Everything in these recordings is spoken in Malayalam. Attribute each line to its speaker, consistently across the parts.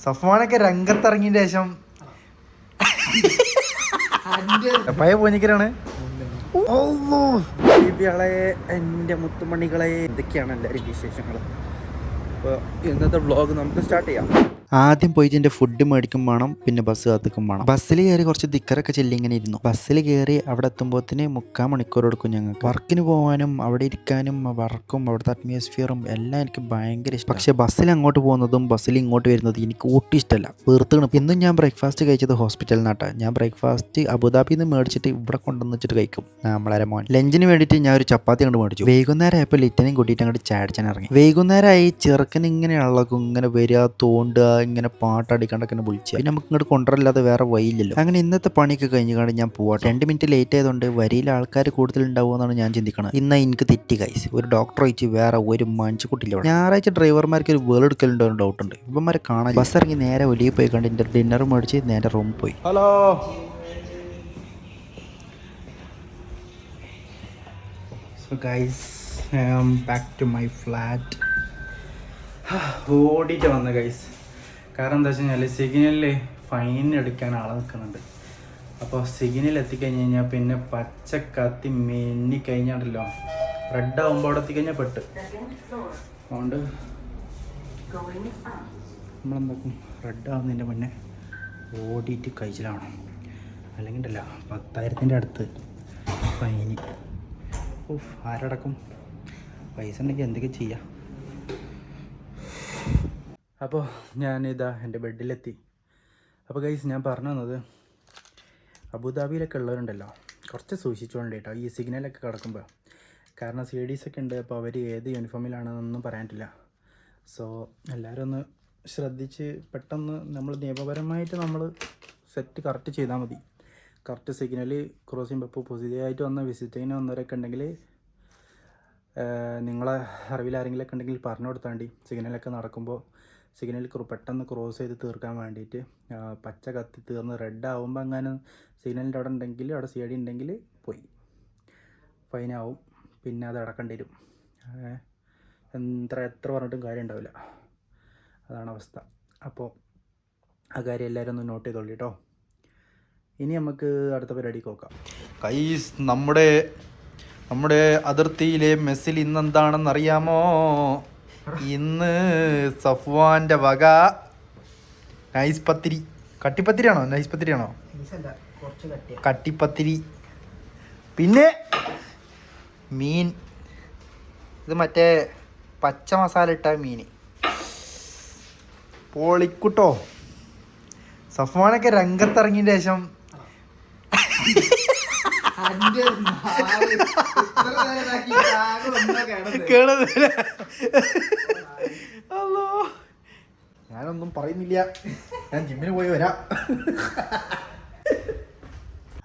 Speaker 1: സഫ്വാനൊക്കെ രംഗത്തിറങ്ങിയതിന് ശേഷം പഴയ പോഞ്ഞിക്കരാണ്. എൻ്റെ മുത്തുമണികളെ, എന്തൊക്കെയാണ് എല്ലാവരും വിശേഷങ്ങൾ? അപ്പോൾ ഇന്നത്തെ വ്ളോഗ് നമുക്ക് സ്റ്റാർട്ട് ചെയ്യാം. ആദ്യം പോയിട്ട് എൻ്റെ ഫുഡ് മേടിക്കും വേണം, പിന്നെ ബസ് കാത്തിക്കും വേണം. ബസ്സിൽ കയറി കുറച്ച് ദിക്കറൊക്കെ ചെല്ലി ഇങ്ങനെ ഇരുന്നു. ബസ്സിൽ കയറി അവിടെ എത്തുമ്പോഴത്തേന് 3/4 മണിക്കൂർ എടുക്കും ഞങ്ങൾക്ക്. വർക്കിന് പോകാനും അവിടെ ഇരിക്കാനും വർക്കും അവിടുത്തെ അറ്റ്മോസ്ഫിയറും എല്ലാം എനിക്ക് ഭയങ്കര ഇഷ്ടം. പക്ഷേ ബസ്സിൽ അങ്ങോട്ട് പോകുന്നതും ബസ്സിൽ ഇങ്ങോട്ട് വരുന്നതും എനിക്ക് ഒട്ടും ഇഷ്ടമല്ല, വെറുതെ. ഇന്നും ഞാൻ ബ്രേക്ക്ഫാസ്റ്റ് കഴിച്ചത് ഹോസ്പിറ്റലിൽ നിന്നാട്ടാണ്. ഞാൻ ബ്രേക്ക്ഫാസ്റ്റ് അബുദാബിയിൽ നിന്ന് മേടിച്ചിട്ട് ഇവിടെ കൊണ്ടുവന്ന് വെച്ചിട്ട് കഴിക്കും നമ്മളെ മോൻ. ലഞ്ചിന് വേണ്ടിയിട്ട് ഞാൻ ഒരു ചപ്പാത്തി കണ്ട് മേടിച്ചു. വൈകുന്നേരം ആയപ്പോൾ ലിറ്റനെയും കൂട്ടിയിട്ട് അങ്ങോട്ട് ചാടിച്ചാൻ ഇറങ്ങി. വൈകുന്നേരമായി ചെറുക്കൻ ഇങ്ങനെ ഇളകും, ഇങ്ങനെ വരിക, തോണ്ടുക, ഇങ്ങനെ പാട്ടടിക്കണ്ടൊക്കെ വിളിച്ചു. പിന്നെ നമുക്ക് ഇങ്ങോട്ട് കൊണ്ടുവരില്ലാതെ വേറെ വഴിയില്ലല്ലോ. അങ്ങനെ ഇന്നത്തെ പണിയൊക്കെ കഴിഞ്ഞാണ്ട് ഞാൻ പോവാട്ടെ. 2 മിനിറ്റ് ലേറ്റ് ആയതുകൊണ്ട് വരിയിൽ ആൾക്കാർ കൂടുതൽ ഉണ്ടാവുമെന്നാണ് ഞാൻ ചിന്തിക്കുന്നത്. ഇന്ന് എനിക്ക് തെറ്റി ഗൈസ്. ഒരു ഡോക്ടർ വെച്ച് വേറെ ഒരു മനുഷ്യക്കുട്ടില്ല. ഞായറാഴ്ച ഡ്രൈവർമാർക്ക് ഒരു വേൾ എടുക്കലുണ്ടോ എന്ന് ഡൗട്ട് ഉണ്ട്. ഇവന്മാരെ കാണാൻ ബസ് ഇറങ്ങി നേരെ ഒലിയിൽ പോയി കണ്ട് എൻ്റെ ഡിന്നർ മേടിച്ച് നേരെ റൂമിൽ പോയി. Hello guys, I am back to my flat. ഓടിയിട്ട് വന്ന ഗൈസ്. കാരണം എന്താ വെച്ച് കഴിഞ്ഞാൽ സിഗ്നലിൽ ഫൈൻ എടുക്കാൻ ആളെ നിൽക്കുന്നുണ്ട്. അപ്പോൾ സിഗ്നൽ എത്തിക്കഴിഞ്ഞ് കഴിഞ്ഞാൽ പിന്നെ പച്ച കത്തി മെന്നി കഴിഞ്ഞാണ്ടല്ലോ, റെഡ് ആകുമ്പോൾ അവിടെ എത്തിക്കഴിഞ്ഞാൽ പെട്ട്. അതുകൊണ്ട് നമ്മളെന്താക്കും, റെഡ് ആവുന്നതിൻ്റെ മുന്നേ ഓടിയിട്ട് കഴിച്ചിലാവണം. അല്ലെങ്കിൽ ഉണ്ടല്ലോ 10,000 അടുത്ത് ഫൈന്. ആരടക്കും? പൈസ ഉണ്ടെങ്കിൽ എന്തൊക്കെ ചെയ്യാം. അപ്പോൾ ഞാനിതാ എൻ്റെ ബെഡിലെത്തി. അപ്പോൾ ഗൈസ്, ഞാൻ പറഞ്ഞു തന്നത് അബുദാബിയിലൊക്കെ ഉള്ളവരുണ്ടല്ലോ, കുറച്ച് സൂക്ഷിച്ചുകൊണ്ട് കേട്ടോ ഈ സിഗ്നലൊക്കെ കിടക്കുമ്പോൾ. കാരണം CDs ഒക്കെ ഉണ്ട്. അപ്പോൾ അവർ ഏത് യൂണിഫോമിലാണെന്നൊന്നും പറയാനില്ല. സോ എല്ലാവരും ഒന്ന് ശ്രദ്ധിച്ച് പെട്ടെന്ന് നമ്മൾ നിയമപരമായിട്ട് നമ്മൾ സെറ്റ് കറക്റ്റ് ചെയ്താൽ മതി. കറക്റ്റ് സിഗ്നൽ ക്രോസ് ചെയ്യുമ്പോൾ. ഇപ്പോൾ പുതിയതായിട്ട് വന്ന വിസിറ്റിങ്ങിന് വന്നവരൊക്കെ ഉണ്ടെങ്കിൽ നിങ്ങളെ അറിവിൽ ആരെങ്കിലുമൊക്കെ ഉണ്ടെങ്കിൽ പറഞ്ഞു കൊടുത്താണ്ടി. സിഗ്നലൊക്കെ നടക്കുമ്പോൾ സിഗ്നൽ പെട്ടെന്ന് ക്രോസ് ചെയ്ത് തീർക്കാൻ വേണ്ടിയിട്ട്. പച്ച കത്തി തീർന്ന് റെഡ് ആകുമ്പോൾ അങ്ങനെ സിഗ്നലിൻ്റെ അവിടെ ഉണ്ടെങ്കിൽ, അവിടെ CID ഉണ്ടെങ്കിൽ പോയി ഫൈനാവും. പിന്നെ അത് അടക്കേണ്ടി വരും. എത്ര പറഞ്ഞിട്ടും കാര്യം ഉണ്ടാവില്ല. അതാണ് അവസ്ഥ. അപ്പോൾ ആ കാര്യം എല്ലാവരും ഒന്ന് നോട്ട് ചെയ്തോളൂ കേട്ടോ. ഇനി നമുക്ക് അടുത്ത പരിപാടിക്ക് നോക്കാം. ഗൈസ്, നമ്മുടെ അതിർത്തിയിലെ മെസ്സിൽ ഇന്നെന്താണെന്നറിയാമോ? ഇന്ന് സഫ്വാന്റെ വക നൈസ് പത്തിരി. കട്ടിപ്പത്തിരിയാണോ നൈസ് പത്തിരിയാണോ? കട്ടിപ്പത്തിരി. പിന്നെ മീൻ. ഇത് മറ്റേ പച്ച മസാല ഇട്ട മീൻ. പൊളിക്കുട്ടോ. സഫ്വാനൊക്കെ രംഗത്തിറങ്ങിയതിന് ശേഷം ഞാനൊന്നും പറയുന്നില്ല, ഞാൻ ജിമ്മിന് പോയി വരാം.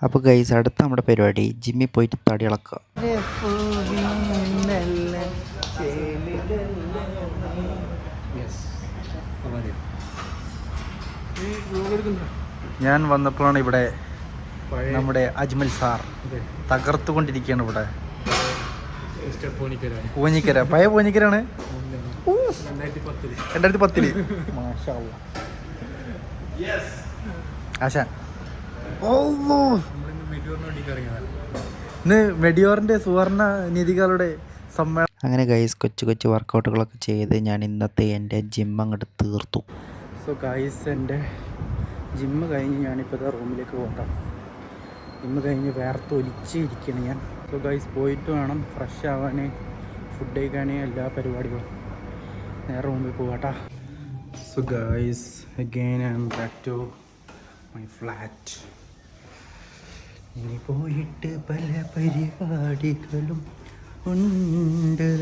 Speaker 1: അപ്പോൾ ഗൈസ്, അടുത്ത നമ്മുടെ പരിപാടി ജിമ്മിൽ പോയിട്ട് തടി ഇളക്കുക. ഞാൻ വന്നപ്പോഴാണ് ഇവിടെ നമ്മുടെ അജ്മൽ സാർ തകർത്തുകൊണ്ടിരിക്കുകയാണ്. ഇവിടെ പൂഞ്ഞിക്കര, പഴയ പൂഞ്ഞിക്കരാണ്. 2010 ആശാ. ഇന്ന് മെഡിയോറിന്റെ സുവർണ നിധികളുടെ സമ്മേളനം. അങ്ങനെ ഗൈസ്, കൊച്ചു വർക്കൗട്ടുകളൊക്കെ ചെയ്ത് ഞാൻ ഇന്നത്തെ എൻ്റെ ജിം അങ്ങോട്ട് തീർത്തു. സോ ഗൈസ്, എൻ്റെ ജിമ്മ് കഴിഞ്ഞ് ഞാനിപ്പോൾ റൂമിലേക്ക് പോകട്ടോ. ജിമ്മ് കഴിഞ്ഞ് വേർത്തൊലിച്ചിരിക്കുകയാണ് ഞാൻ. സോ ഗൈസ്, പോയിട്ട് വേണം ഫ്രഷ് ആവാൻ, ഫുഡ് കഴിക്കാൻ, എല്ലാ പരിപാടികളും. നേരെ റൂമിൽ പോകാട്ടാ. So guys, again I am back to my flat. ഇനി പോയിട്ട് പല പരിപാടികളും ഉണ്ട്.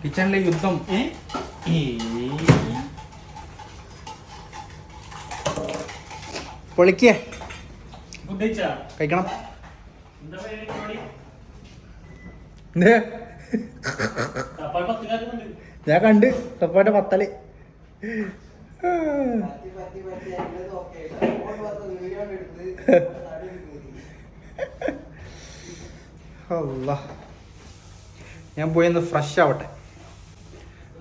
Speaker 1: കിച്ചണിലെ യുദ്ധം. പൊളിക്കേ, കഴിക്കണം. ഞാൻ കണ്ട് തപ്പാന്റെ പത്തല്.
Speaker 2: ഞാൻ പോയി ഒന്ന് ഫ്രഷ് ആവട്ടെ.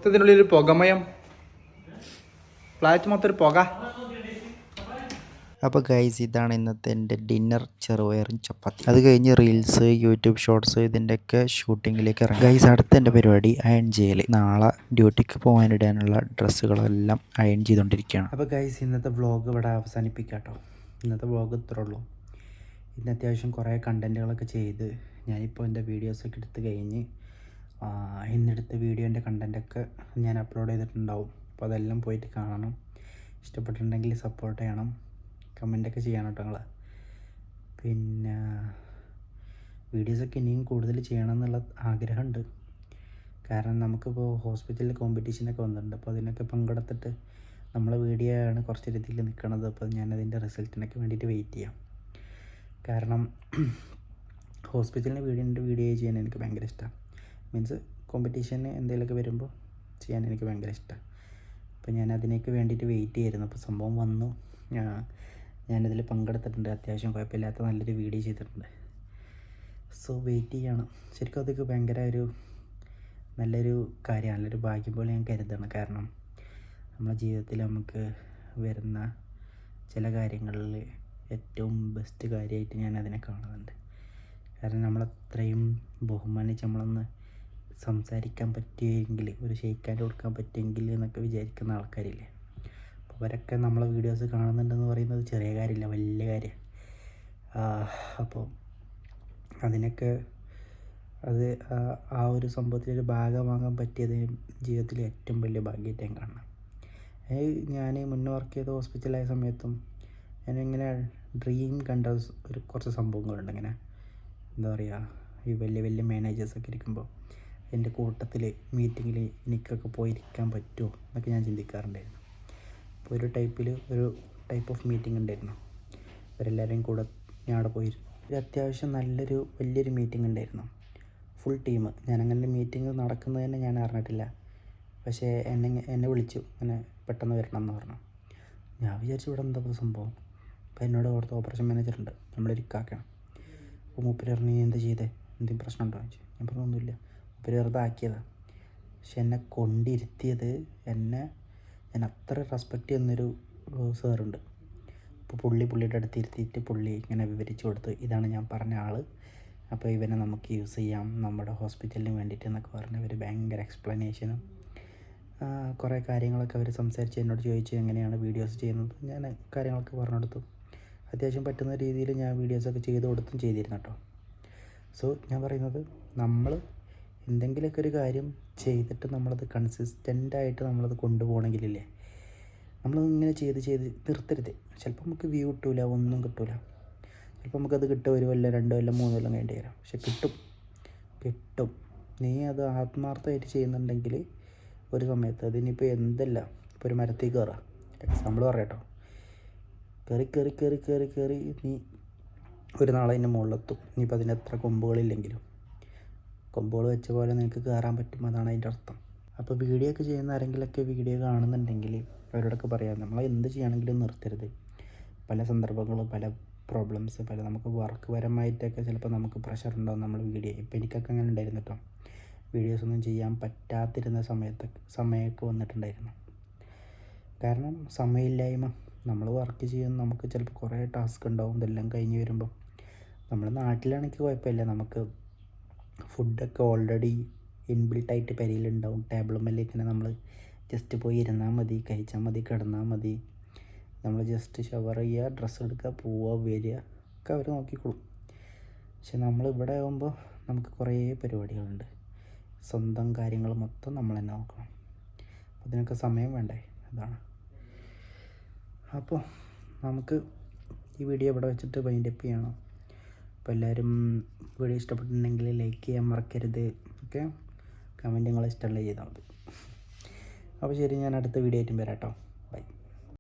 Speaker 2: ഇതിനുള്ളിൽ പുകമയം, ഫ്ലാറ്റ് മൊത്തം ഒരു പുക.
Speaker 1: അപ്പോൾ ഗൈസ് ഇതാണ് ഇന്നത്തെ എൻ്റെ ഡിന്നർ, ചെറുപയറും ചപ്പാത്തി. അത് കഴിഞ്ഞ് റീൽസ്, യൂട്യൂബ് ഷോർട്സ് ഇതിൻ്റെയൊക്കെ ഷൂട്ടിങ്ങിലേക്ക് ഇറങ്ങി. ഗൈസ് അടുത്ത എൻ്റെ പരിപാടി അയൺ ചെയ്യൽ. നാളെ ഡ്യൂട്ടിക്ക് പോകാനിടാനുള്ള ഡ്രസ്സുകളെല്ലാം അയൺ ചെയ്തുകൊണ്ടിരിക്കുകയാണ്. അപ്പോൾ ഗൈസ് ഇന്നത്തെ വ്ളോഗ് ഇവിടെ അവസാനിപ്പിക്കാം കേട്ടോ. ഇന്നത്തെ വ്ളോഗ് ഇത്രേ ഉള്ളൂ. ഇന്ന് അത്യാവശ്യം കുറേ കണ്ടൻറ്റുകളൊക്കെ ചെയ്ത് ഞാനിപ്പോൾ എൻ്റെ വീഡിയോസൊക്കെ എടുത്ത് കഴിഞ്ഞ് ഇന്നെടുത്ത വീഡിയോൻ്റെ കണ്ടൻറ്റൊക്കെ ഞാൻ അപ്ലോഡ് ചെയ്തിട്ടുണ്ടാവും. അപ്പോൾ അതെല്ലാം പോയിട്ട് കാണണം. ഇഷ്ടപ്പെട്ടിട്ടുണ്ടെങ്കിൽ സപ്പോർട്ട് ചെയ്യണം, കമൻറ്റൊക്കെ ചെയ്യണം കേട്ടോ നിങ്ങൾ. പിന്നെ വീഡിയോസൊക്കെ ഇനിയും കൂടുതൽ ചെയ്യണം എന്നുള്ള ആഗ്രഹമുണ്ട്. കാരണം നമുക്കിപ്പോൾ ഹോസ്പിറ്റലിൽ കോമ്പറ്റീഷനൊക്കെ വന്നിട്ടുണ്ട്. അപ്പോൾ അതിനൊക്കെ പങ്കെടുത്തിട്ട് നമ്മളെ വീഡിയോ ആണ് കുറച്ച് രീതിയിൽ നിൽക്കുന്നത്. അപ്പോൾ ഞാനതിൻ്റെ റിസൾട്ടിനൊക്കെ വേണ്ടിയിട്ട് വെയിറ്റ് ചെയ്യാം. കാരണം ഹോസ്പിറ്റലിൻ്റെ വീഡിയോ ചെയ്യാൻ എനിക്ക് ഭയങ്കര ഇഷ്ടമാണ്. മീൻസ് കോമ്പറ്റീഷന് എന്തെങ്കിലുമൊക്കെ വരുമ്പോൾ ചെയ്യാൻ എനിക്ക് ഭയങ്കര ഇഷ്ടമാണ്. അപ്പോൾ ഞാൻ അതിനൊക്കെ വേണ്ടിയിട്ട് വെയിറ്റ് ചെയ്യായിരുന്നു. അപ്പോൾ സംഭവം വന്നു, ഞാനതിൽ പങ്കെടുത്തിട്ടുണ്ട്. അത്യാവശ്യം കുഴപ്പമില്ലാത്ത നല്ലൊരു വീഡിയോ ചെയ്തിട്ടുണ്ട്. സോ വെയിറ്റ് ചെയ്യണം. ശരിക്കും അതൊക്കെ ഭയങ്കര നല്ലൊരു കാര്യമാണ്, നല്ലൊരു ഭാഗ്യം പോലെ ഞാൻ കരുതണം. കാരണം നമ്മുടെ ജീവിതത്തിൽ നമുക്ക് വരുന്ന ചില കാര്യങ്ങളിൽ ഏറ്റവും ബെസ്റ്റ് കാര്യമായിട്ട് ഞാൻ അതിനെ കാണുന്നുണ്ട്. കാരണം നമ്മളത്രയും ബഹുമാനിച്ച് നമ്മളൊന്ന് സംസാരിക്കാൻ പറ്റിയെങ്കിൽ, ഒരു ഷെയ്ക്കാൻഡ് കൊടുക്കാൻ പറ്റിയെങ്കിൽ എന്നൊക്കെ വിചാരിക്കുന്ന ആൾക്കാരില്ലേ. അപ്പോൾ അവരൊക്കെ നമ്മളെ വീഡിയോസ് കാണുന്നുണ്ടെന്ന് പറയുന്നത് ചെറിയ കാര്യമില്ല, വലിയ കാര്യം. അപ്പോൾ അതിനൊക്കെ ആ ഒരു സംഭവത്തിലൊരു ഭാഗമാകാൻ പറ്റിയത് ജീവിതത്തിലെ ഏറ്റവും വലിയ ഭാഗ്യമായിട്ട് ഞാൻ കാണണം. ഞാൻ മുന്നേ വർക്ക് ചെയ്ത ഹോസ്പിറ്റലായ സമയത്തും ഞാനിങ്ങനെ ഡ്രീം കണ്ട കുറച്ച് സംഭവങ്ങളുണ്ട്. ഇങ്ങനെ എന്താ പറയുക, ഈ വലിയ വലിയ മാനേജേഴ്സൊക്കെ ഇരിക്കുമ്പോൾ എൻ്റെ കൂട്ടത്തിൽ മീറ്റിങ്ങിൽ എനിക്കൊക്കെ പോയിരിക്കാൻ പറ്റുമോ എന്നൊക്കെ ഞാൻ ചിന്തിക്കാറുണ്ടായിരുന്നു. അപ്പോൾ ഒരു ടൈപ്പ് ഓഫ് മീറ്റിംഗ് ഉണ്ടായിരുന്നു. അവരെല്ലാവരെയും കൂടെ ഞാൻ അവിടെ പോയിരുന്നു. ഒരു അത്യാവശ്യം വലിയൊരു മീറ്റിംഗ് ഉണ്ടായിരുന്നു, ഫുൾ ടീം. ഞാനങ്ങനെ മീറ്റിംഗ് നടക്കുന്നത് തന്നെ ഞാൻ അറിഞ്ഞിട്ടില്ല. പക്ഷേ എന്നെ വിളിച്ചു, അങ്ങനെ പെട്ടെന്ന് വരണം എന്ന് പറഞ്ഞു. ഞാൻ വിചാരിച്ചു ഇവിടെ എന്താ സംഭവം. അപ്പോൾ എന്നോട് അവിടുത്തെ ഓപ്പറേഷൻ മാനേജറുണ്ട്, നമ്മളിരിക്കാക്കണം. അപ്പോൾ മൂപ്പര് പറഞ്ഞു, നീ എന്താ ചെയ്തേ, എന്തെങ്കിലും പ്രശ്നം ഉണ്ടോ എന്ന് ചോദിച്ചു. ഞാൻ പറഞ്ഞു ഒന്നുമില്ല, മൂപ്പര് വെറുതെ ആക്കിയതാണ്. പക്ഷെ എന്നെ കൊണ്ടിരുത്തിയത്, ഞാൻ അത്ര റെസ്പെക്റ്റ് ചെയ്യുന്നൊരു സാറുണ്ട്. അപ്പോൾ പുള്ളിയുടെ അടുത്ത് ഇരുത്തിയിട്ട് പുള്ളി ഇങ്ങനെ വിവരിച്ചു കൊടുത്ത്, ഇതാണ് ഞാൻ പറഞ്ഞ ആൾ, അപ്പോൾ ഇവനെ നമുക്ക് യൂസ് ചെയ്യാം നമ്മുടെ ഹോസ്പിറ്റലിന് വേണ്ടിയിട്ട് എന്നൊക്കെ പറഞ്ഞ് അവർ ഭയങ്കര എക്സ്പ്ലനേഷനും കുറേ കാര്യങ്ങളൊക്കെ അവർ സംസാരിച്ച് എന്നോട് ചോദിച്ചു എങ്ങനെയാണ് വീഡിയോസ് ചെയ്യുന്നത്. ഞാൻ കാര്യങ്ങളൊക്കെ പറഞ്ഞു കൊടുത്തു. അത്യാവശ്യം പറ്റുന്ന രീതിയിൽ ഞാൻ വീഡിയോസൊക്കെ ചെയ്തിരുന്നു കേട്ടോ. സോ ഞാൻ പറയുന്നത്, നമ്മൾ എന്തെങ്കിലുമൊക്കെ ഒരു കാര്യം ചെയ്തിട്ട് നമ്മളത് കൺസിസ്റ്റൻ്റായിട്ട് നമ്മളത് കൊണ്ടുപോകണമെങ്കിലില്ലേ, നമ്മളിങ്ങനെ ചെയ്ത് നിർത്തരുത്. ചിലപ്പോൾ നമുക്ക് വ്യൂ കിട്ടില്ല, ഒന്നും കിട്ടില്ല. ചിലപ്പോൾ നമുക്കത് കിട്ടുക 1 കൊല്ലം 2 കൊല്ലം 3 കൊല്ലം കഴിഞ്ഞിട്ട് വരാം. പക്ഷെ കിട്ടും. നീ അത് ആത്മാർത്ഥമായിട്ട് ചെയ്യുന്നുണ്ടെങ്കിൽ ഒരു സമയത്ത് അതിനിപ്പോൾ എന്തല്ല, ഇപ്പോൾ ഒരു മരത്തിൽ കയറാം, എക്സാമ്പിൾ പറയാം കേട്ടോ. കയറി നീ ഒരു നാളെ അതിൻ്റെ മുകളിലെത്തും. ഇനിയിപ്പോൾ അതിന് എത്ര കൊമ്പുകളില്ലെങ്കിലും കൊമ്പുകൾ വെച്ച പോലെ നിനക്ക് കയറാൻ പറ്റും, അതാണ് അതിൻ്റെ അർത്ഥം. അപ്പോൾ വീഡിയോ ഒക്കെ ചെയ്യുന്ന ആരെങ്കിലുമൊക്കെ വീഡിയോ കാണുന്നുണ്ടെങ്കിൽ അവരോടൊക്കെ പറയാം, നമ്മൾ എന്ത് ചെയ്യുകയാണെങ്കിലും നിർത്തരുത്. പല സന്ദർഭങ്ങളും, പല പ്രോബ്ലംസ്, നമുക്ക് വർക്ക് പരമായിട്ടൊക്കെ ചിലപ്പോൾ നമുക്ക് പ്രഷർ ഉണ്ടാവും നമ്മൾ വീഡിയോ. ഇപ്പോൾ എനിക്കൊക്കെ അങ്ങനെ ഉണ്ടായിരുന്നു കേട്ടോ. വീഡിയോസൊന്നും ചെയ്യാൻ പറ്റാതിരുന്ന സമയമൊക്കെ വന്നിട്ടുണ്ടായിരുന്നു. കാരണം സമയമില്ലായ്മ. നമ്മൾ വർക്ക് ചെയ്യും, നമുക്ക് ചിലപ്പോൾ കുറേ ടാസ്ക് ഉണ്ടാവും. ഇതെല്ലാം കഴിഞ്ഞ് വരുമ്പോൾ നമ്മൾ നാട്ടിലാണെങ്കിൽ കുഴപ്പമില്ല, നമുക്ക് ഫുഡൊക്കെ ഓൾറെഡി ഇൻബിൽട്ടായിട്ട് പെരയിലുണ്ടാവും. ടേബിളുമ്മേൽ ഇങ്ങനെ നമ്മൾ ജസ്റ്റ് പോയി ഇരുന്നാൽ മതി, കഴിച്ചാൽ മതി, കിടന്നാൽ മതി. നമ്മൾ ജസ്റ്റ് ഷവർ ചെയ്യുക, ഡ്രസ്സ് എടുക്കുക, പോവുക, വരിക ഒക്കെ അവർ നോക്കിക്കോളും. പക്ഷെ നമ്മളിവിടെ ആകുമ്പോൾ നമുക്ക് കുറേ പരിപാടികളുണ്ട്. സ്വന്തം കാര്യങ്ങൾ മൊത്തം നമ്മൾ തന്നെ നോക്കണം. അപ്പോൾ അതിനൊക്കെ സമയം വേണ്ടേ, അതാണ്. അപ്പോൾ നമുക്ക് ഈ വീഡിയോ ഇവിടെ വെച്ചിട്ട് വൈൻഡപ്പ് ചെയ്യണം. അപ്പോൾ എല്ലാവരും വീഡിയോ ഇഷ്ടപ്പെട്ടിട്ടുണ്ടെങ്കിൽ ലൈക്ക് ചെയ്യാൻ മറക്കരുത്. ഓക്കെ, കമൻറ്റ് നിങ്ങൾ ഇഷ്ടമുള്ള ചെയ്താൽ മതി. അപ്പോൾ ശരി, ഞാൻ അടുത്ത വീഡിയോ ആയിട്ടും വരാം കേട്ടോ.